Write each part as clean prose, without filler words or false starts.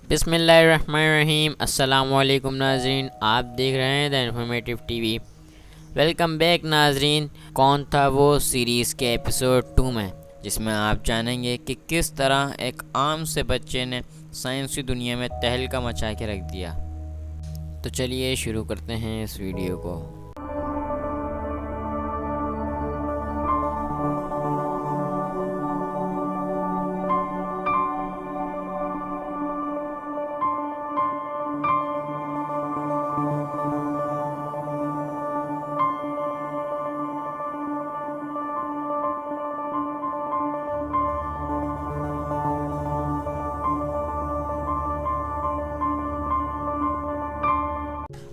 بسم اللہ الرحمن الرحیم۔ السلام علیکم ناظرین، آپ دیکھ رہے ہیں the informative T V. Welcome back ناظرین۔ کون تھا وہ سیریز کے ایپیسوڈ 2 میں، جس میں آپ جانیں گے کہ کس طرح ایک عام سے بچے نے سائنسی دنیا میں تہلکہ مچا کے رکھ دیا۔ تو چلیے شروع کرتے ہیں اس ویڈیو کو۔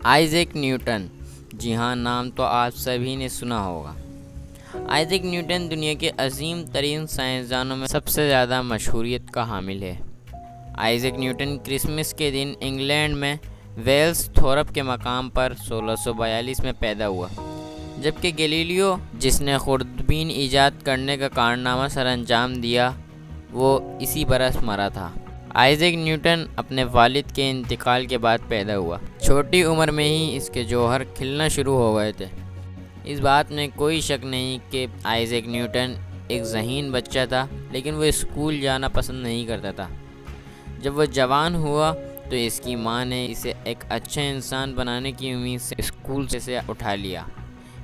آئزیک نیوٹن، جی ہاں، نام تو آپ سبھی نے سنا ہوگا۔ آئزیک نیوٹن دنیا کے عظیم ترین سائنسدانوں میں سب سے زیادہ مشہوریت کا حامل ہے۔ آئزیک نیوٹن کرسمس کے دن انگلینڈ میں ویلز تھورپ کے مقام پر 1642 میں پیدا ہوا، جبکہ گیلیلیو، جس نے خوردبین ایجاد کرنے کا کارنامہ سر انجام دیا، وہ اسی برس مرا تھا۔ آئزیک نیوٹن اپنے والد کے انتقال کے بعد پیدا ہوا۔ چھوٹی عمر میں ہی اس کے جوہر کھلنا شروع ہو گئے تھے۔ اس بات میں کوئی شک نہیں کہ آئزیک نیوٹن ایک ذہین بچہ تھا، لیکن وہ اسکول جانا پسند نہیں کرتا تھا۔ جب وہ جوان ہوا تو اس کی ماں نے اسے ایک اچھا انسان بنانے کی امید سے اسکول سے اٹھا لیا۔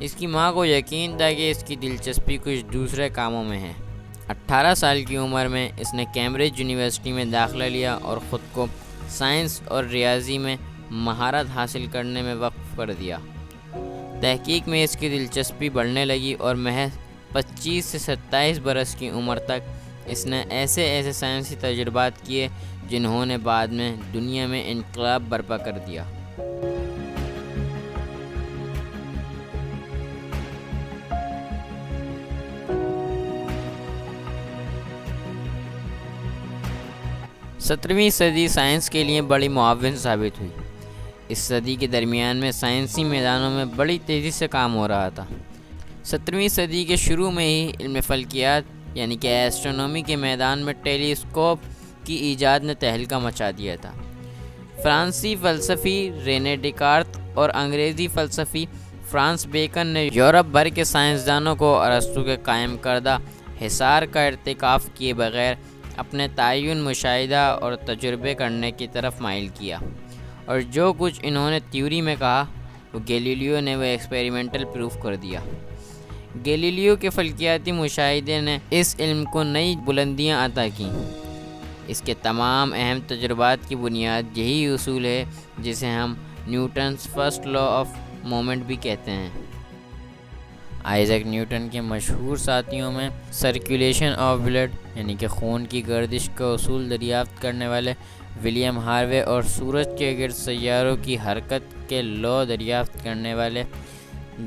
اس کی ماں کو یقین تھا کہ اس کی دلچسپی کچھ دوسرے کاموں میں ہے۔ 18 سال کی عمر میں اس نے کیمبرج یونیورسٹی میں داخلہ لیا اور خود کو سائنس اور ریاضی میں مہارت حاصل کرنے میں وقف کر دیا۔ تحقیق میں اس کی دلچسپی بڑھنے لگی اور محض 25 سے 27 برس کی عمر تک اس نے ایسے سائنسی تجربات کیے جنہوں نے بعد میں دنیا میں انقلاب برپا کر دیا۔ سترہویں صدی سائنس کے لیے بڑی معاون ثابت ہوئی۔ اس صدی کے درمیان میں سائنسی میدانوں میں بڑی تیزی سے کام ہو رہا تھا۔ 17ویں صدی کے شروع میں ہی علم فلکیات یعنی کہ ایسٹرونومی کے میدان میں ٹیلی اسکوپ کی ایجاد نے تہلکہ مچا دیا تھا۔ فرانسیسی فلسفی رینے ڈیکارت اور انگریزی فلسفی فرانسس بیکن نے یورپ بھر کے سائنسدانوں کو ارسطو کے قائم کردہ حصار کا ارتکاف کیے بغیر اپنے تعین، مشاہدہ اور تجربے کرنے کی طرف مائل کیا، اور جو کچھ انہوں نے تھیوری میں کہا وہ گیلیلیو نے وہ ایکسپیریمنٹل پروف کر دیا۔ گیلیلیو کے فلکیاتی مشاہدے نے اس علم کو نئی بلندیاں عطا کیں۔ اس کے تمام اہم تجربات کی بنیاد یہی اصول ہے جسے ہم Newton's first law of moment بھی کہتے ہیں۔ آئزیک نیوٹن کے مشہور ساتھیوں میں سرکولیشن آف بلڈ یعنی کہ خون کی گردش کا اصول دریافت کرنے والے ولیم ہاروے اور سورج کے گرد سیاروں کی حرکت کے لا دریافت کرنے والے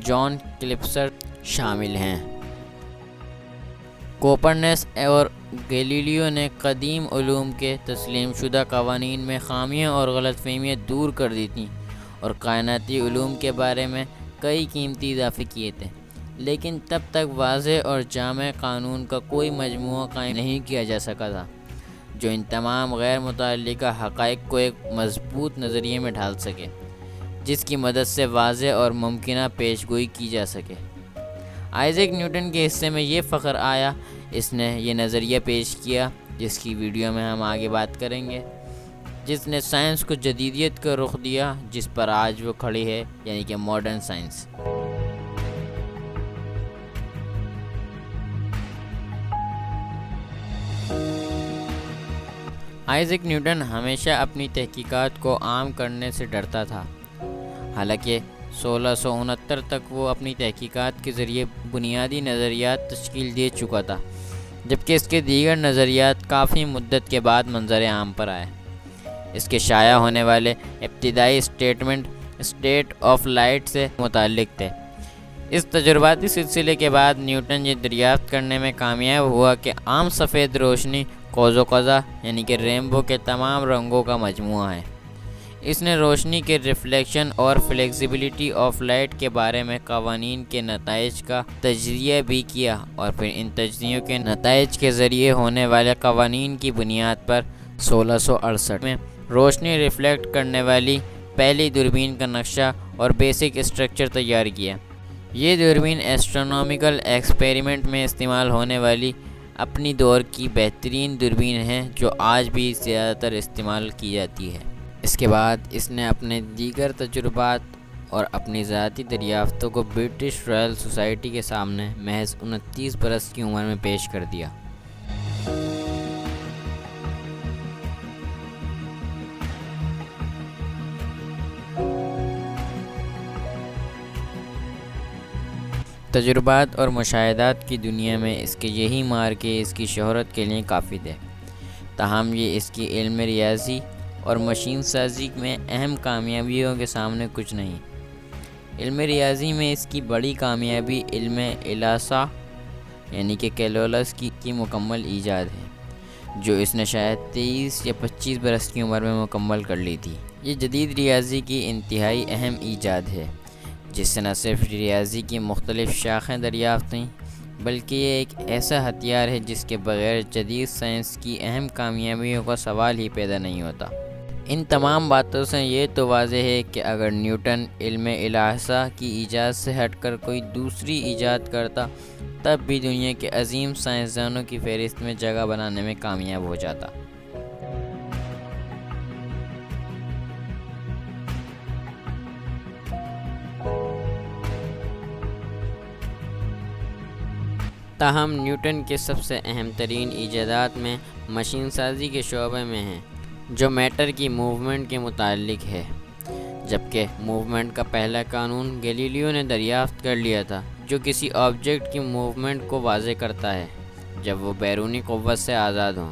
جان کلپسر شامل ہیں۔ کوپرنس اور گیلیلیو نے قدیم علوم کے تسلیم شدہ قوانین میں خامیاں اور غلط فہمیاں دور کر دی تھیں اور کائناتی علوم کے بارے میں کئی قیمتی اضافے کیے تھے، لیکن تب تک واضح اور جامع قانون کا کوئی مجموعہ قائم نہیں کیا جا سکا تھا جو ان تمام غیر متعلقہ حقائق کو ایک مضبوط نظریے میں ڈھال سکے، جس کی مدد سے واضح اور ممکنہ پیش گوئی کی جا سکے۔ آئزیک نیوٹن کے حصے میں یہ فخر آیا، اس نے یہ نظریہ پیش کیا جس کی ویڈیو میں ہم آگے بات کریں گے، جس نے سائنس کو جدیدیت کا رخ دیا جس پر آج وہ کھڑی ہے، یعنی کہ ماڈرن سائنس۔ آئزیک نیوٹن ہمیشہ اپنی تحقیقات کو عام کرنے سے ڈرتا تھا، حالانکہ 1669 تک وہ اپنی تحقیقات کے ذریعے بنیادی نظریات تشکیل دے چکا تھا، جبکہ اس کے دیگر نظریات کافی مدت کے بعد منظر عام پر آئے۔ اس کے شائع ہونے والے ابتدائی اسٹیٹمنٹ اسٹیٹ آف لائٹ سے متعلق تھے۔ اس تجرباتی سلسلے کے بعد نیوٹن یہ دریافت کرنے میں کامیاب ہوا کہ عام سفید روشنی قوس و قزح یعنی کہ ریمبو کے تمام رنگوں کا مجموعہ ہے۔ اس نے روشنی کے ریفلیکشن اور فلیکسیبلٹی آف لائٹ کے بارے میں قوانین کے نتائج کا تجزیہ بھی کیا، اور پھر ان تجزیوں کے نتائج کے ذریعے ہونے والے قوانین کی بنیاد پر 1668 میں روشنی ریفلیکٹ کرنے والی پہلی دوربین کا نقشہ اور بیسک اسٹرکچر تیار کیا۔ یہ دوربین ایسٹرونامیکل ایکسپیریمنٹ میں استعمال ہونے والی اپنی دور کی بہترین دوربین ہے جو آج بھی زیادہ تر استعمال کی جاتی ہے۔ اس کے بعد اس نے اپنے دیگر تجربات اور اپنی ذاتی دریافتوں کو برٹش رائل سوسائٹی کے سامنے محض 29 برس کی عمر میں پیش کر دیا۔ تجربات اور مشاہدات کی دنیا میں اس کے یہی مارکے اس کی شہرت کے لیے کافی تھے، تاہم یہ اس کی علم ریاضی اور مشین سازی میں اہم کامیابیوں کے سامنے کچھ نہیں۔ علم ریاضی میں اس کی بڑی کامیابی علم الاحصاء یعنی کہ کیلکولس کی مکمل ایجاد ہے، جو اس نے شاید 23 یا 25 برس کی عمر میں مکمل کر لی تھی۔ یہ جدید ریاضی کی انتہائی اہم ایجاد ہے، جس سے نہ صرف ریاضی کی مختلف شاخیں دریافت ہوئیں، بلکہ یہ ایک ایسا ہتھیار ہے جس کے بغیر جدید سائنس کی اہم کامیابیوں کا سوال ہی پیدا نہیں ہوتا۔ ان تمام باتوں سے یہ تو واضح ہے کہ اگر نیوٹن علم الاحصاء کی ایجاد سے ہٹ کر کوئی دوسری ایجاد کرتا، تب بھی دنیا کے عظیم سائنسدانوں کی فہرست میں جگہ بنانے میں کامیاب ہو جاتا۔ تاہم نیوٹن کے سب سے اہم ترین ایجادات میں مشین سازی کے شعبے میں ہیں، جو میٹر کی موومنٹ کے متعلق ہے، جبکہ موومنٹ کا پہلا قانون گیلیلیو نے دریافت کر لیا تھا، جو کسی آبجیکٹ کی موومنٹ کو واضح کرتا ہے جب وہ بیرونی قوت سے آزاد ہوں،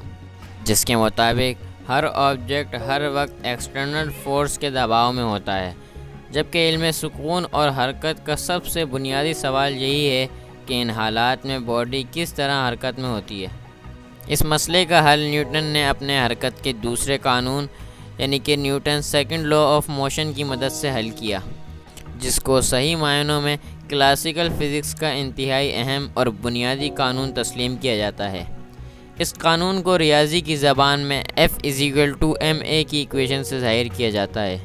جس کے مطابق ہر آبجیکٹ ہر وقت ایکسٹرنل فورس کے دباؤ میں ہوتا ہے، جبکہ علم سکون اور حرکت کا سب سے بنیادی سوال یہی ہے کہ ان حالات میں باڈی کس طرح حرکت میں ہوتی ہے۔ اس مسئلے کا حل نیوٹن نے اپنے حرکت کے دوسرے قانون یعنی کہ Newton second law of motion کی مدد سے حل کیا، جس کو صحیح معنوں میں کلاسیکل فزکس کا انتہائی اہم اور بنیادی قانون تسلیم کیا جاتا ہے۔ اس قانون کو ریاضی کی زبان میں F=ma کی ایکویشن سے ظاہر کیا جاتا ہے۔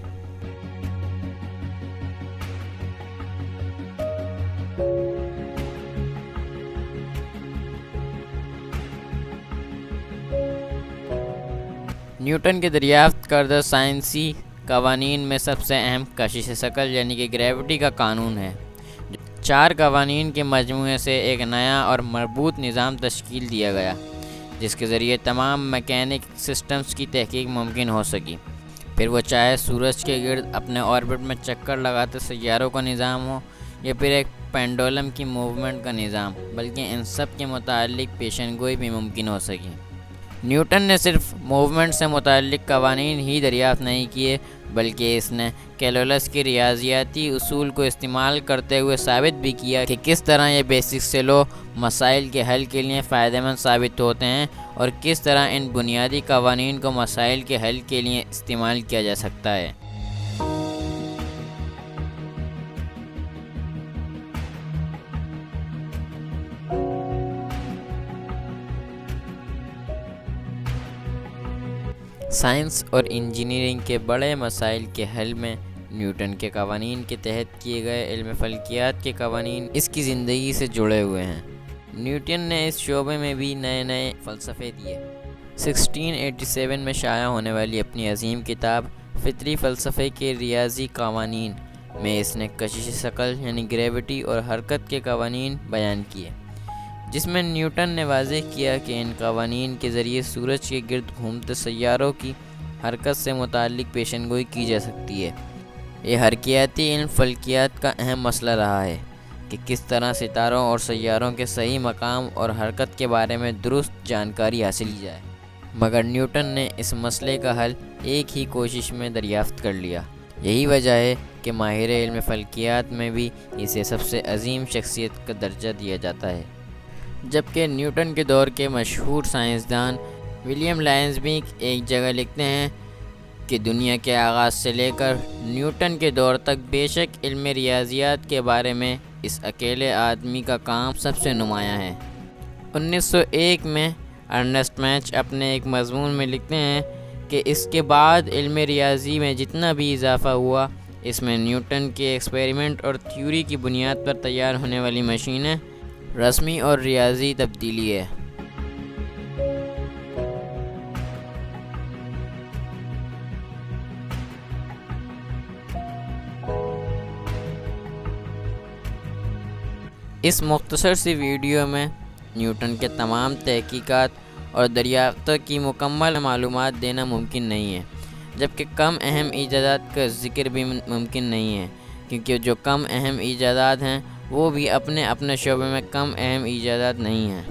نیوٹن کے دریافت کردہ سائنسی قوانین میں سب سے اہم کشش ثقل یعنی کہ گریوٹی کا قانون ہے۔ 4 قوانین کے مجموعے سے ایک نیا اور مربوط نظام تشکیل دیا گیا، جس کے ذریعے تمام میکینک سسٹمز کی تحقیق ممکن ہو سکی، پھر وہ چاہے سورج کے گرد اپنے آربٹ میں چکر لگاتے سیاروں کا نظام ہو یا پھر ایک پینڈولم کی موومنٹ کا نظام، بلکہ ان سب کے متعلق پیشن گوئی بھی ممکن ہو سکی۔ نیوٹن نے صرف موومنٹ سے متعلق قوانین ہی دریافت نہیں کیے، بلکہ اس نے کیلکولس کے ریاضیاتی اصول کو استعمال کرتے ہوئے ثابت بھی کیا کہ کس طرح یہ بیسک سے لو مسائل کے حل کے لیے فائدہ مند ثابت ہوتے ہیں اور کس طرح ان بنیادی قوانین کو مسائل کے حل کے لیے استعمال کیا جا سکتا ہے۔ سائنس اور انجینئرنگ کے بڑے مسائل کے حل میں نیوٹن کے قوانین کے تحت کیے گئے علم فلکیات کے قوانین اس کی زندگی سے جڑے ہوئے ہیں۔ نیوٹن نے اس شعبے میں بھی نئے فلسفے دیے۔ 1687 میں شائع ہونے والی اپنی عظیم کتاب فطری فلسفے کے ریاضی قوانین میں اس نے کشش ثقل یعنی گریوٹی اور حرکت کے قوانین بیان کیے، جس میں نیوٹن نے واضح کیا کہ ان قوانین کے ذریعے سورج کے گرد گھومتے سیاروں کی حرکت سے متعلق پیشن گوئی کی جا سکتی ہے۔ یہ حرکیاتی علم فلکیات کا اہم مسئلہ رہا ہے کہ کس طرح ستاروں اور سیاروں کے صحیح مقام اور حرکت کے بارے میں درست جانکاری حاصل کی جائے، مگر نیوٹن نے اس مسئلے کا حل ایک ہی کوشش میں دریافت کر لیا۔ یہی وجہ ہے کہ ماہر علم فلکیات میں بھی اسے سب سے عظیم شخصیت کا درجہ دیا جاتا ہے، جبکہ نیوٹن کے دور کے مشہور سائنسدان ولیم لائنزبیک ایک جگہ لکھتے ہیں کہ دنیا کے آغاز سے لے کر نیوٹن کے دور تک بے شک علم ریاضیات کے بارے میں اس اکیلے آدمی کا کام سب سے نمایاں ہے۔ 1901 میں ارنسٹ میچ اپنے ایک مضمون میں لکھتے ہیں کہ اس کے بعد علم ریاضی میں جتنا بھی اضافہ ہوا، اس میں نیوٹن کے ایکسپیریمنٹ اور تھیوری کی بنیاد پر تیار ہونے والی مشینیں رسمی اور ریاضی تبدیلی ہے۔ اس مختصر سی ویڈیو میں نیوٹن کے تمام تحقیقات اور دریافتوں کی مکمل معلومات دینا ممکن نہیں ہے، جبکہ کم اہم ایجادات کا ذکر بھی ممکن نہیں ہے، کیونکہ جو کم اہم ایجادات ہیں وہ بھی اپنے شعبے میں کم اہم ایجادات نہیں ہیں،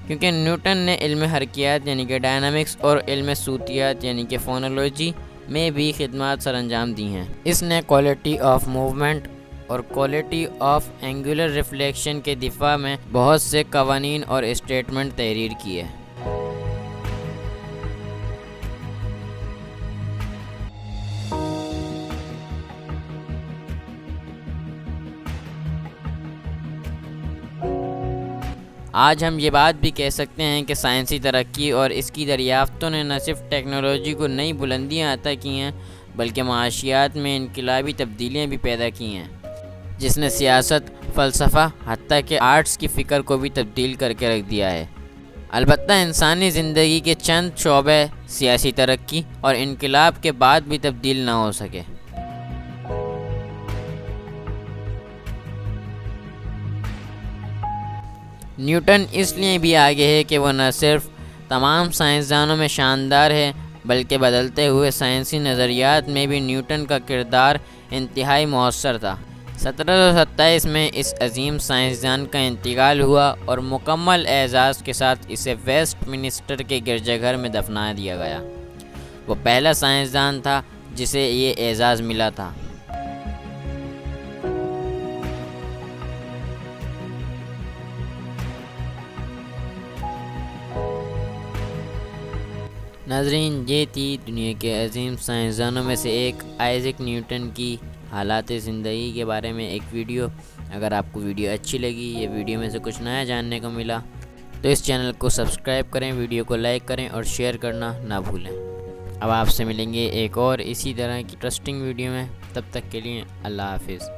کیونکہ نیوٹن نے علم حرکیات یعنی کہ ڈائنامکس اور علم صوتیات یعنی کہ فونولوجی میں بھی خدمات سر انجام دی ہیں۔ اس نے کوالٹی آف موومنٹ اور کوالٹی آف اینگولر ریفلیکشن کے دفاع میں بہت سے قوانین اور اسٹیٹمنٹ تحریر کیے۔ آج ہم یہ بات بھی کہہ سکتے ہیں کہ سائنسی ترقی اور اس کی دریافتوں نے نہ صرف ٹیکنالوجی کو نئی بلندیاں عطا کی ہیں، بلکہ معاشیات میں انقلابی تبدیلیاں بھی پیدا کی ہیں، جس نے سیاست، فلسفہ، حتیٰ کہ آرٹس کی فکر کو بھی تبدیل کر کے رکھ دیا ہے۔ البتہ انسانی زندگی کے چند شعبے سیاسی ترقی اور انقلاب کے بعد بھی تبدیل نہ ہو سکے۔ نیوٹن اس لیے بھی آگے ہے کہ وہ نہ صرف تمام سائنسدانوں میں شاندار ہے، بلکہ بدلتے ہوئے سائنسی نظریات میں بھی نیوٹن کا کردار انتہائی مؤثر تھا۔ 1727 میں اس عظیم سائنسدان کا انتقال ہوا اور مکمل اعزاز کے ساتھ اسے ویسٹ منسٹر کے گرجا گھر میں دفنا دیا گیا۔ وہ پہلا سائنسدان تھا جسے یہ اعزاز ملا تھا۔ ناظرین، یہ تھی دنیا کے عظیم سائنسدانوں میں سے ایک آئزیک نیوٹن کی حالات زندگی کے بارے میں ایک ویڈیو۔ اگر آپ کو ویڈیو اچھی لگی، یہ ویڈیو میں سے کچھ نیا جاننے کو ملا، تو اس چینل کو سبسکرائب کریں، ویڈیو کو لائک کریں اور شیئر کرنا نہ بھولیں۔ اب آپ سے ملیں گے ایک اور اسی طرح کی انٹرسٹنگ ویڈیو میں، تب تک کے لیے اللہ حافظ۔